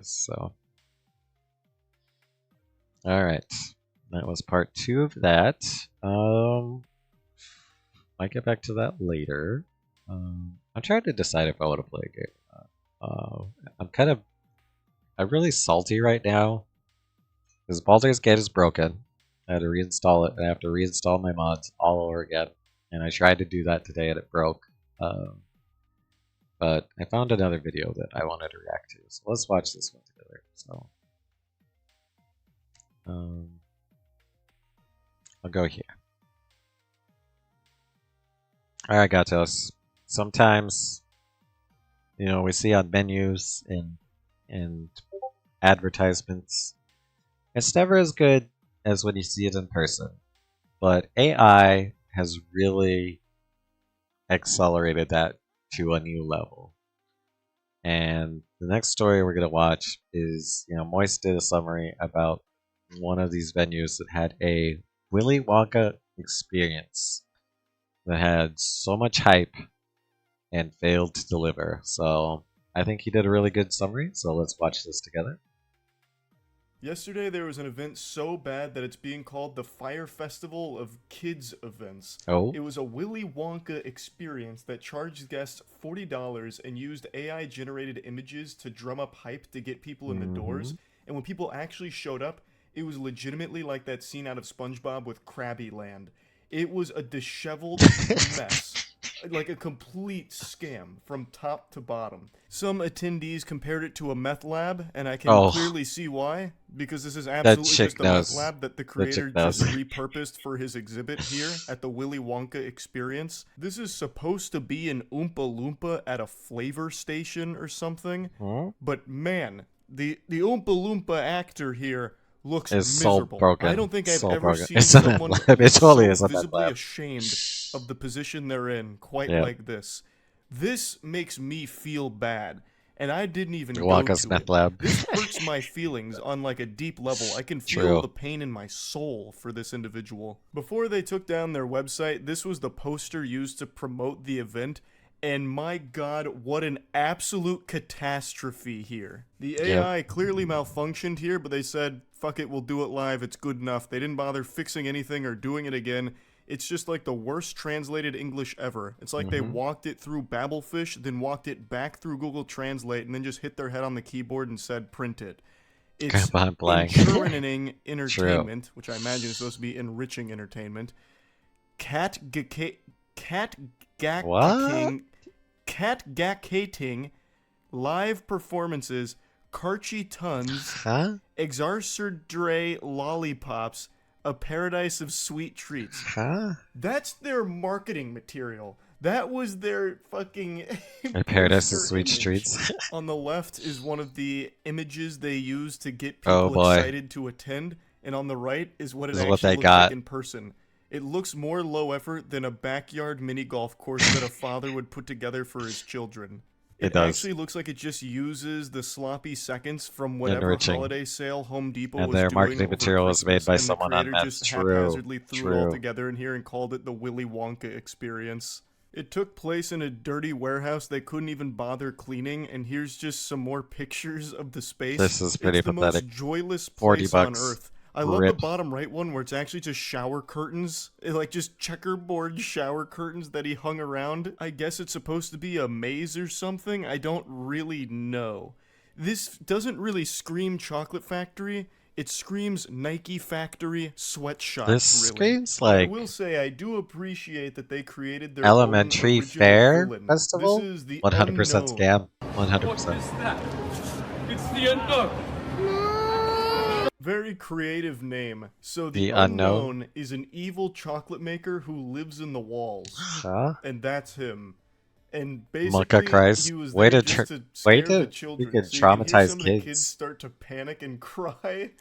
So, all right, that was part 2 of that. Might get back to that later. I'm trying to decide if I want to play a game. I'm I'm really salty right now because Baldur's Gate is broken. I had to reinstall it, and I have to reinstall my mods all over again. And I tried to do that today, and it broke. But I found another video that I wanted to react to, so let's watch this one together. So, I'll go here. Alright, Gatos. Sometimes, we see on menus and advertisements, it's never as good as when you see it in person. But AI has really accelerated that to a new level. And the next story we're going to watch is, Moist did a summary about one of these venues that had a Willy Wonka experience that had so much hype and failed to deliver. So I think he did a really good summary, so let's watch this together. Yesterday there was an event so bad that it's being called the Fire Festival of Kids Events. Oh. It was a Willy Wonka experience that charged guests $40 and used AI-generated images to drum up hype to get people in the doors. And when people actually showed up, it was legitimately like that scene out of SpongeBob with Krabby Land. It was a disheveled mess. Like a complete scam from top to bottom. Some attendees compared it to a meth lab, and I can clearly see why, because this is absolutely just a meth lab that the creator just repurposed for his exhibit here at the Willy Wonka experience. This is supposed to be an Oompa Loompa at a flavor station or something, but man, the Oompa Loompa actor here looks miserable. Broken. I don't think I've ever broken. seen someone so visibly ashamed of the position they're in quite like this. This makes me feel bad, and I didn't even go to meth it. lab. This hurts my feelings on like a deep level. I can feel the pain in my soul for this individual. Before they took down their website, this was the poster used to promote the event. And my god, what an absolute catastrophe here. The AI clearly malfunctioned here, but they said, fuck it, we'll do it live, it's good enough. They didn't bother fixing anything or doing it again. It's just like the worst translated English ever. It's like they walked it through Babelfish, then walked it back through Google Translate, and then just hit their head on the keyboard and said, print it. It's enchurning entertainment, which I imagine is supposed to be enriching entertainment. Catgacating live performances, Karchi Tons, Exarcerdre lollipops, a paradise of sweet treats. That's their marketing material. That was their fucking a paradise of sweet treats. On the left is one of the images they use to get people excited to attend, and on the right is what it actually looks like in person. It looks more low effort than a backyard mini golf course that a father would put together for his children. It actually looks like it just uses the sloppy seconds from whatever holiday sale Home Depot was doing. And their marketing material was made by someone on meth. Just haphazardly threw it all together in here and called it the Willy Wonka experience. It took place in a dirty warehouse they couldn't even bother cleaning, and here's just some more pictures of the space. This is pretty pathetic. It's the most joyless place on earth. I love the bottom right one where it's actually just shower curtains. Like just checkerboard shower curtains that he hung around. I guess it's supposed to be a maze or something. I don't really know. This doesn't really scream Chocolate Factory. It screams Nike Factory sweatshop. This screams like... I will say I do appreciate that they created their Elementary own Fair villain. Festival? This is the 100% unknown. scam. 100%. What is that? It's the unknown. Very creative name. So the unknown is an evil chocolate maker who lives in the walls. And that's him. And basically, he was there just to scare the children. So you can hear some of the kids start to panic and cry.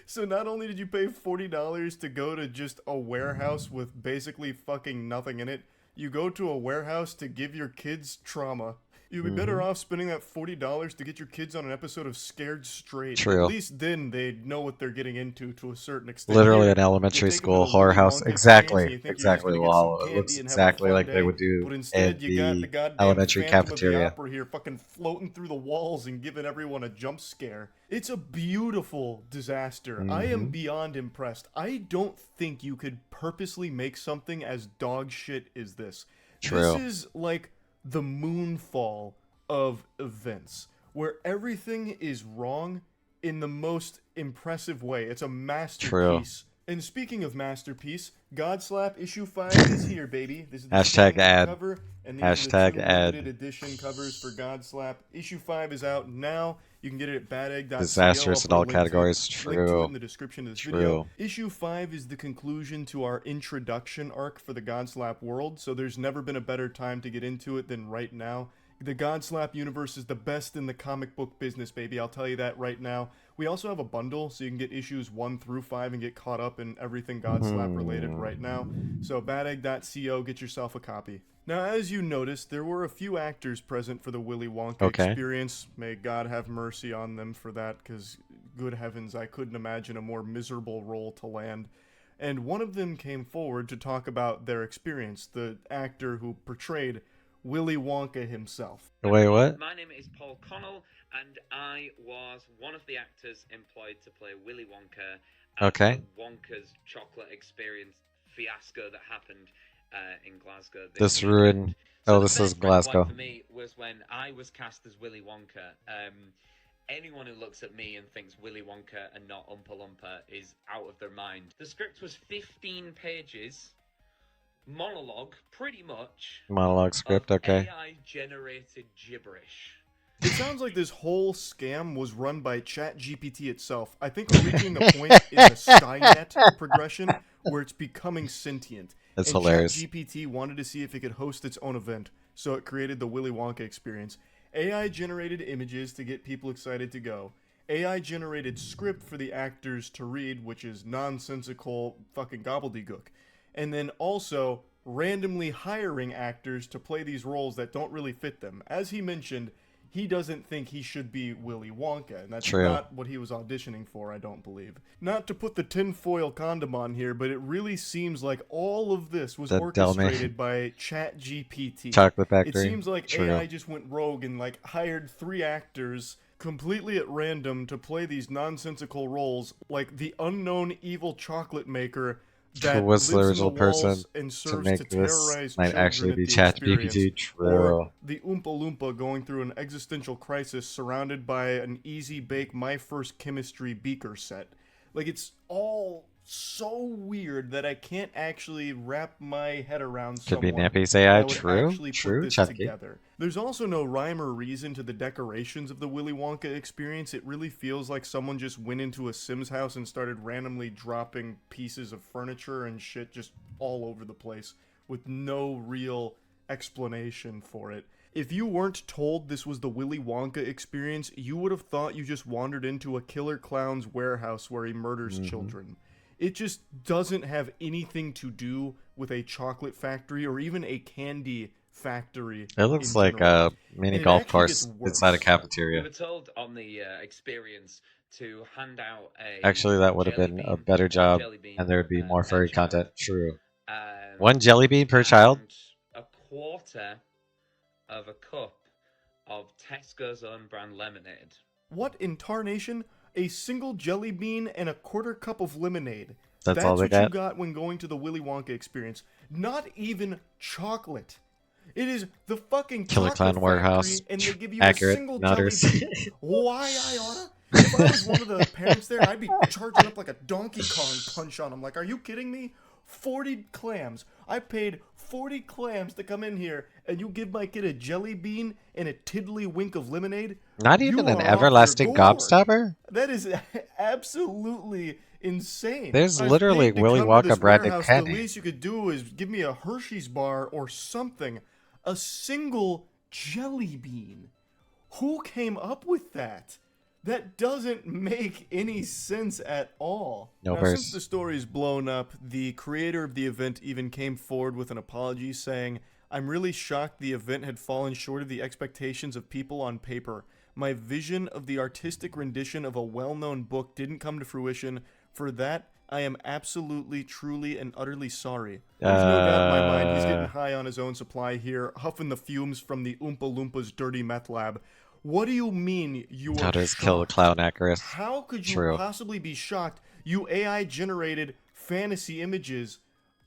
So not only did you pay $40 to go to just a warehouse with basically fucking nothing in it, you go to a warehouse to give your kids trauma. You'd be better off spending that $40 to get your kids on an episode of Scared Straight. True. At least then they know what they're getting into to a certain extent. Literally Here, an elementary you take 'em to school the horror Willy house. Wonka experience and Exactly. you think you're just Exactly. gonna get some Well, it candy looks and have a exactly fun like they day, would do but in instead you got the the goddamn elementary Phantom of the cafeteria. Opera here fucking floating through the walls and giving everyone a jump scare. It's a beautiful disaster. I am beyond impressed. I don't think you could purposely make something as dog shit as this. True. This is like the moonfall of events, where everything is wrong in the most impressive way. It's a masterpiece. And speaking of masterpiece, Godslap issue 5 is here, baby. This is the Hashtag standard ad. cover, and these Hashtag are the two ad. limited edition covers for Godslap. Issue 5 is out now. You can get it at badegg.co. Disastrous in all categories. Link to it True. in the description of this True. video. Issue 5 is the conclusion to our introduction arc for the Godslap world, so there's never been a better time to get into it than right now. The Godslap universe is the best in the comic book business, baby. I'll tell you that right now. We also have a bundle, so you can get issues 1 through 5 and get caught up in everything Godslap related right now. So badegg.co, get yourself a copy. Now, as you noticed, there were a few actors present for the Willy Wonka experience. May God have mercy on them for that, because, good heavens, I couldn't imagine a more miserable role to land. And one of them came forward to talk about their experience, the actor who portrayed Willy Wonka himself. Wait, what? My name is Paul Connell, and I was one of the actors employed to play Willy Wonka at Okay. the Wonka's chocolate experience fiasco that happened in Glasgow. This weekend. ruined. So Oh, the this best is press point Glasgow. for me was when I was cast as Willy Wonka. Anyone who looks at me and thinks Willy Wonka and not Oompa Loompa is out of their mind. The script was 15 pages. Monologue, pretty much. Monologue script. Okay. AI-generated gibberish. It sounds like this whole scam was run by ChatGPT itself. I think we're reaching the point in the Skynet progression where it's becoming sentient. That's and hilarious. ChatGPT wanted to see if it could host its own event, so it created the Willy Wonka experience. AI-generated images to get people excited to go. AI-generated script for the actors to read, which is nonsensical fucking gobbledygook. And then also randomly hiring actors to play these roles that don't really fit them. As he mentioned, he doesn't think he should be Willy Wonka, and that's True. not what he was auditioning for, I don't believe. Not to put the tinfoil condom on here, but it really seems like all of this was That orchestrated by ChatGPT. Chocolate It Factory. seems like True. AI just went rogue and like hired 3 actors completely at random to play these nonsensical roles, like the unknown evil chocolate maker that Who was the lives in original walls person and to serves make to this terrorize might children actually at be the ChatGPT. experience. True. Or the Oompa Loompa going through an existential crisis surrounded by an easy bake My First Chemistry beaker set. Like, it's all so weird that I can't actually wrap my head around Could be someone Nappy's AI. that would True. actually put True. this Chunky. together. There's also no rhyme or reason to the decorations of the Willy Wonka experience. It really feels like someone just went into a Sims house and started randomly dropping pieces of furniture and shit just all over the place with no real explanation for it. If you weren't told this was the Willy Wonka experience, you would have thought you just wandered into a killer clown's warehouse where he murders children. It just doesn't have anything to do with a chocolate factory or even a candy factory. It looks in like general. a mini And it golf actually course gets worse. inside a We cafeteria. were told on the experience to hand out a Actually, that would have jelly been a bean- better job, jelly bean, and there would be more per furry child. content. True. Um, One jelly bean per child? and a quarter of a cup of Tesco's own brand lemonade. What in tarnation? A single jelly bean and a quarter cup of lemonade. That's all they what you got? got when going to the Willy Wonka experience. Not even chocolate. It is the fucking Killer chocolate Clown factory, Warehouse. and they give you Accurate. a single Nutters. jelly bean. Why, Iota? If I was one of the parents there, I'd be charging up like a Donkey Kong punch on them. Like, are you kidding me? 40 clams. I paid 40 clams to come in here, and you give my kid a jelly bean and a tiddlywink of lemonade? Not You even are an off your everlasting gourd. gobstopper? That is absolutely insane. There's I've literally paid to Willy come to Wonka this branded warehouse. candy. The least you could do is give me a Hershey's bar or something. A single jelly bean. Who came up with that? That doesn't make any sense at all. No Now, verse. since the story's blown up, the creator of the event even came forward with an apology saying, I'm really shocked the event had fallen short of the expectations of people on paper. My vision of the artistic rendition of a well-known book didn't come to fruition. For that, I am absolutely, truly, and utterly sorry. There's no doubt in my mind he's getting high on his own supply here, huffing the fumes from the Oompa Loompas' dirty meth lab. What do you mean you are How does shocked? kill the clown Icarus? How could you True. possibly be shocked? You AI-generated fantasy images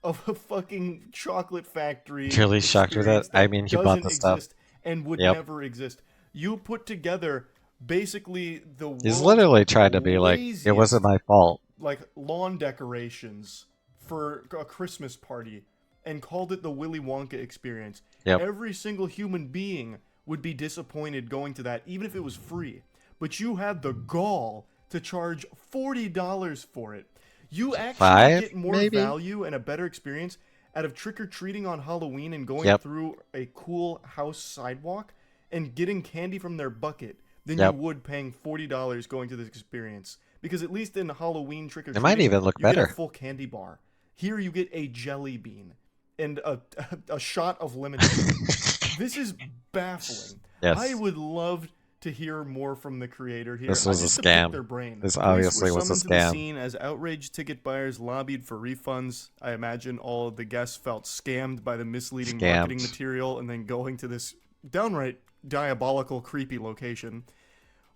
of a fucking chocolate factory. Really shocked with that? experience I mean, he bought doesn't the stuff. exist and would Yep. never exist. You put together basically the He's world's literally trying to be like, it wasn't my fault. like lawn decorations for a Christmas party and called it the Willy Wonka experience. Yep. Every single human being would be disappointed going to that, even if it was free. But you had the gall to charge $40 for it. You actually $5, get more maybe? value and a better experience out of trick-or-treating on Halloween and going Yep. through a cool house sidewalk and getting candy from their bucket than Yep. you would paying $40 going to this experience. Because at least in Halloween trick-or-treating, It might even look you get better. a full candy bar. Here you get a jelly bean and a shot of lemonade. This is baffling. Yes. I would love to hear more from the creator here. This was a just to pick scam. their brain. This Police obviously were was a summoned to the scam. scene as outraged ticket buyers lobbied for refunds. I imagine all of the guests felt scammed by the misleading marketing material and then going to this downright diabolical, creepy location.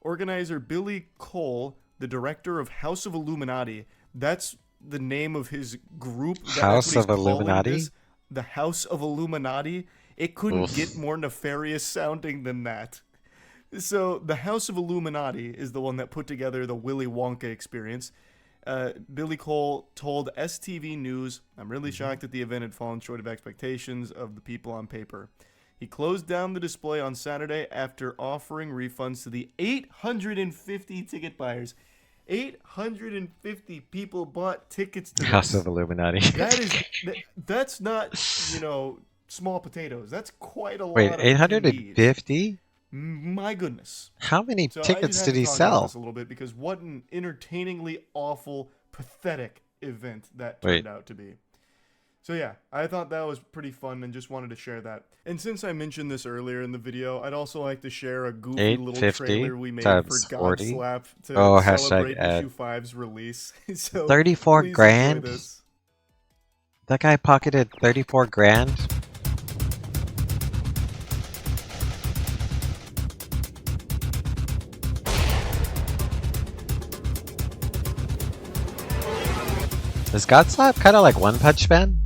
Organizer Billy Cole, the director of House of Illuminati, that's the name of his group. House that's what of he's calling Illuminati? this, the House of Illuminati. It couldn't Oof. get more nefarious sounding than that. So the House of Illuminati is the one that put together the Willy Wonka experience. Billy Cole told STV News, "I'm really shocked that the event had fallen short of expectations of the people on paper." He closed down the display on Saturday after offering refunds to the 850 ticket buyers. 850 people bought tickets to House this. of Illuminati. That's not, small potatoes. That's quite a lot. Wait, of 850? My goodness. How many So I tickets just had did he to talk about sell? this a little bit because what an entertainingly awful, pathetic event that Wait. turned out to be. So yeah, I thought that was pretty fun and just wanted to share that. And since I mentioned this earlier in the video, I'd also like to share a goofy little 850 trailer we made times for 40? Godslap to Oh, hashtag celebrate ad. issue 5's release. So 34 please grand? enjoy this. That guy pocketed 34 grand? Is Godslap kind of like One Punch Man?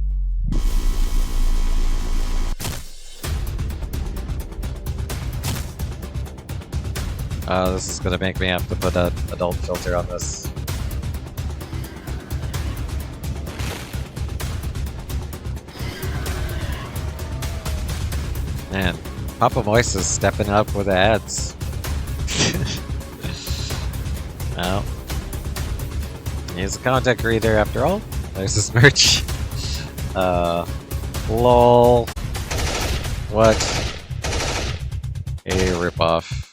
This is gonna make me have to put an adult filter on this. Man, Papa Moist is stepping up with the ads. Well, he's a content creator after all. There's his merch. Lol. What a ripoff.